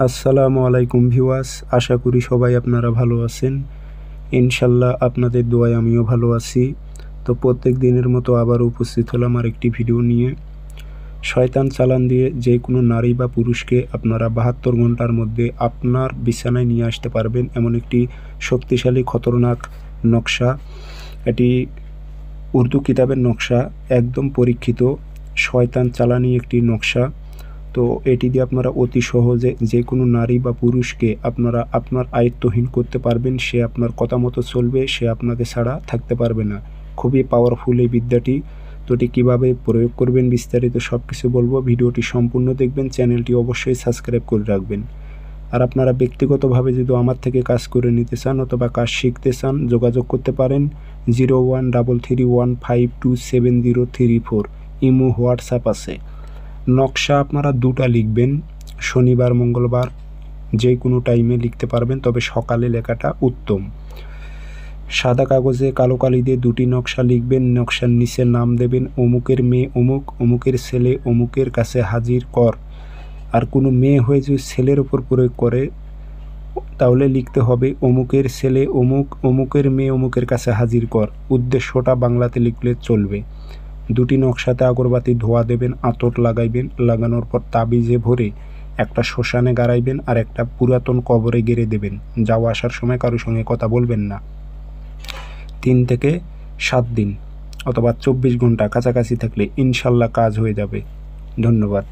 আসসালামু আলাইকুম ভিউয়ার্স, আশা করি সবাই আপনারা ভালো আছেন। ইনশাল্লাহ আপনাদের দোয়ায় আমিও ভালো আছি। তো প্রত্যেক দিনের মতো আবার উপস্থিত হলাম আর একটি ভিডিও নিয়ে। শয়তান চালান দিয়ে যে কোনো নারী বা পুরুষকে আপনারা 72 ঘন্টার মধ্যে আপনার বিছানায় নিয়ে আসতে পারবেন এমন একটি শক্তিশালী খতরনাক নকশা। এটি উর্দু কিতাবের নকশা, একদম পরীক্ষিত শয়তান চালানি একটি নকশা। তো এটি দিয়ে আপনারা অতি সহজে যে কোনো নারী বা পুরুষকে আপনারা আপনার আয়ত্তহীন করতে পারবেন। সে আপনার কথা মতো চলবে, সে আপনাকে ছাড়া থাকতে পারবে না। খুবই পাওয়ারফুল এই বিদ্যাটি। তো এটি কীভাবে প্রয়োগ করবেন বিস্তারিত সব কিছু বলবো। ভিডিওটি সম্পূর্ণ দেখবেন, চ্যানেলটি অবশ্যই সাবস্ক্রাইব করে রাখবেন। আর আপনারা ব্যক্তিগতভাবে যদি আমার থেকে কাজ করে নিতে চান অথবা কাজ শিখতে চান, যোগাযোগ করতে পারেন 0133152703 ইমো হোয়াটসঅ্যাপ আছে। নকশা আপনারা দুটা লিখবেন, শনিবার মঙ্গলবার যে কোনো টাইমে লিখতে পারবেন, তবে সকালে লেখাটা উত্তম। সাদা কাগজে কালো কালি দিয়ে দুটি নকশা লিখবেন। নকশার নিচে নাম দেবেন অমুকের মেয়ে অমুক, অমুকের ছেলে অমুকের কাছে হাজির কর। আর কোনো মেয়ে হয়ে যদি ছেলের ওপর প্রয়োগ করে তাহলে লিখতে হবে অমুকের ছেলে অমুক, অমুকের মেয়ে অমুকের কাছে হাজির কর। উদ্দেশ্যটা বাংলাতে লিখলে চলবে। দুটি নকশাতে আগরবাতি ধোয়া দেবেন, আতর লাগাইবেন। লাগানোর পর তাবিজে ভরে একটা শ্মশানে গাড়াইবেন আর একটা পুরাতন কবরে গেড়ে দেবেন। যাওয়া আসার সময় কারোর সঙ্গে কথা বলবেন না। 3 থেকে 7 দিন অথবা 24 ঘন্টা কাছাকাছি থাকলে ইনশাল্লাহ কাজ হয়ে যাবে। ধন্যবাদ।